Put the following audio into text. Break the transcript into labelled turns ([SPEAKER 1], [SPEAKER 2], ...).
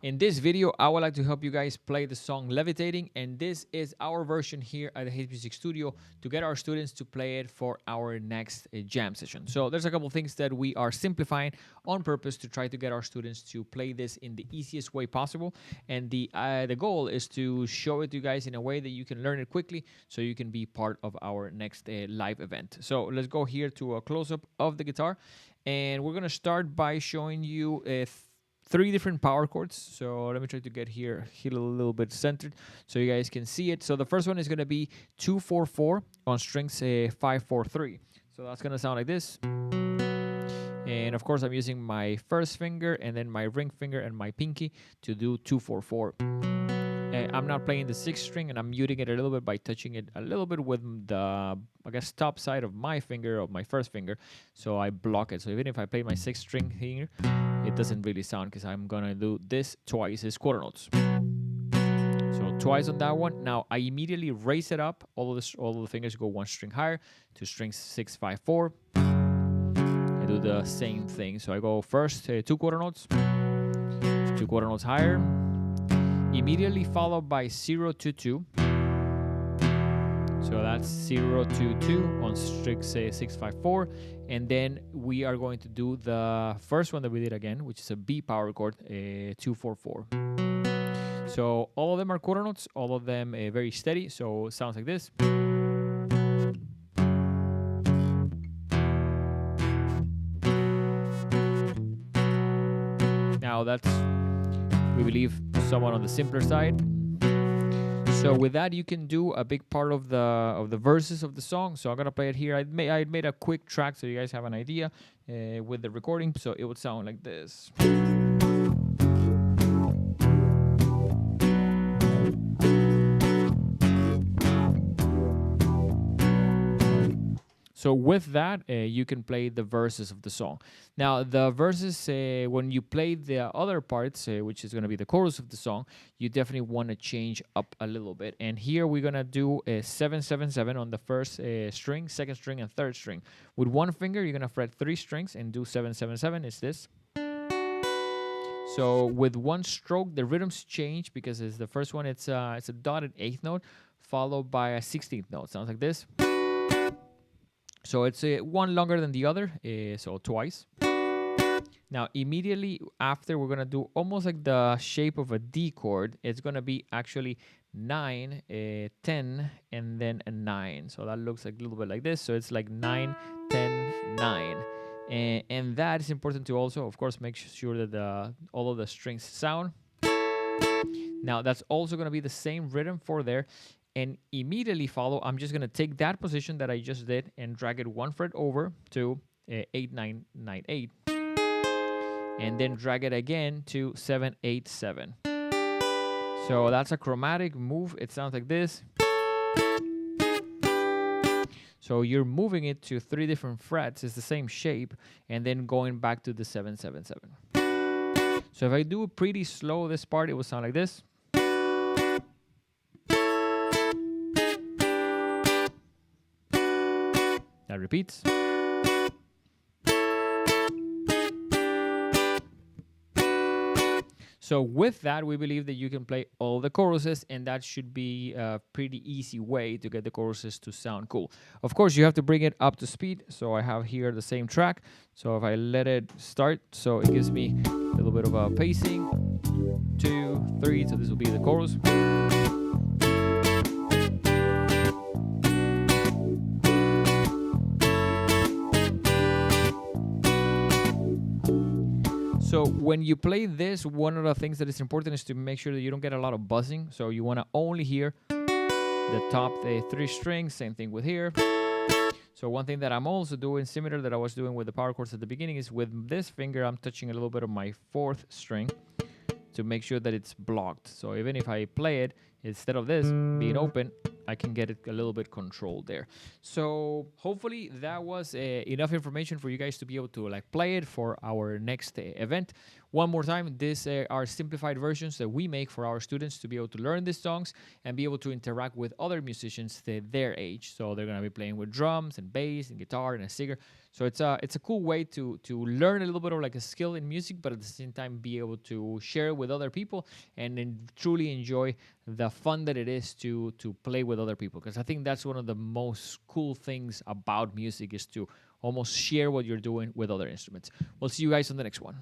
[SPEAKER 1] In this video, I would like to help you guys play the song Levitating, and this is our version here at the Hate Music Studio to get our students to play it for our next jam session. So there's a couple things that we are simplifying on purpose to try to get our students to play this in the easiest way possible. And the goal is to show it to you guys in a way that you can learn it quickly so you can be part of our next live event. So let's go here to a close-up of the guitar, and we're going to start by showing you 3 different power chords. So let me try to get here a little bit centered so you guys can see it. So the first one is going to be 2-4-4 on strings 5-4-3. So that's going to sound like this. And of course, I'm using my first finger and then my ring finger and my pinky to do 2-4-4. I'm not playing the 6th string, and I'm muting it a little bit by touching it a little bit with the, I guess, top side of my finger, of my first finger. So I block it. So even if I play my 6th string here, it doesn't really sound because I'm going to do this twice as quarter notes. So twice on that one. Now I immediately raise it up. All of the fingers go 1 string higher to strings 6-5-4. I do the same thing. So I go first 2 quarter notes, 2 quarter notes higher, immediately followed by 0-2-2. So that's 0-2-2 on strings 6-5-4. And then we are going to do the first one that we did again, which is a B power chord, 2-4-4. So all of them are quarter notes, all of them very steady. So it sounds like this. Now that's, we believe, somewhat on the simpler side. So with that, you can do a big part of the verses of the song. So I'm gonna play it here. I made a quick track so you guys have an idea with the recording. So it would sound like this. So with that, you can play the verses of the song. Now, the verses, when you play the other parts, which is going to be the chorus of the song, you definitely want to change up a little bit. And here we're going to do a 7-7-7 on the first string, 2nd string, and 3rd string. With 1 finger, you're going to fret 3 strings and do 7-7-7. It's this. So with 1 stroke, the rhythms change because it's the first one. It's a dotted 8th note followed by a 16th note. Sounds like this. So it's 1 longer than the other, so twice. Now, immediately after, we're going to do almost like the shape of a D chord. It's going to be actually 9, 10, and then a 9. So that looks like a little bit like this. So it's like 9, 10, 9. And that is important to also, of course, make sure that all of the strings sound. Now, that's also going to be the same rhythm for there. And immediately follow, I'm just going to take that position that I just did and drag it 1 fret over to 8-9-9-8. And then drag it again to 7-8-7. So that's a chromatic move. It sounds like this. So you're moving it to 3 different frets. It's the same shape. And then going back to the 7-7-7. So if I do pretty slow this part, it will sound like this. That repeats. So with that, we believe that you can play all the choruses, and that should be a pretty easy way to get the choruses to sound cool. Of course, you have to bring it up to speed. So I have here the same track. So if I let it start, so it gives me a little bit of a pacing. 2, 3, so this will be the chorus. So when you play this, one of the things that is important is to make sure that you don't get a lot of buzzing. So you want to only hear the top 3 strings. Same thing with here. So one thing that I'm also doing, similar that I was doing with the power chords at the beginning, is with this finger, I'm touching a little bit of my 4th string to make sure that it's blocked. So even if I play it, instead of this being open, I can get it a little bit controlled there. So hopefully that was enough information for you guys to be able to like play it for our next event. One more time, these are simplified versions that we make for our students to be able to learn these songs and be able to interact with other musicians their age. So they're going to be playing with drums and bass and guitar and a singer. So it's a cool way to learn a little bit of like a skill in music, but at the same time be able to share it with other people and then truly enjoy the fun that it is to play with other people. Because I think that's one of the most cool things about music is to almost share what you're doing with other instruments. We'll see you guys on the next one.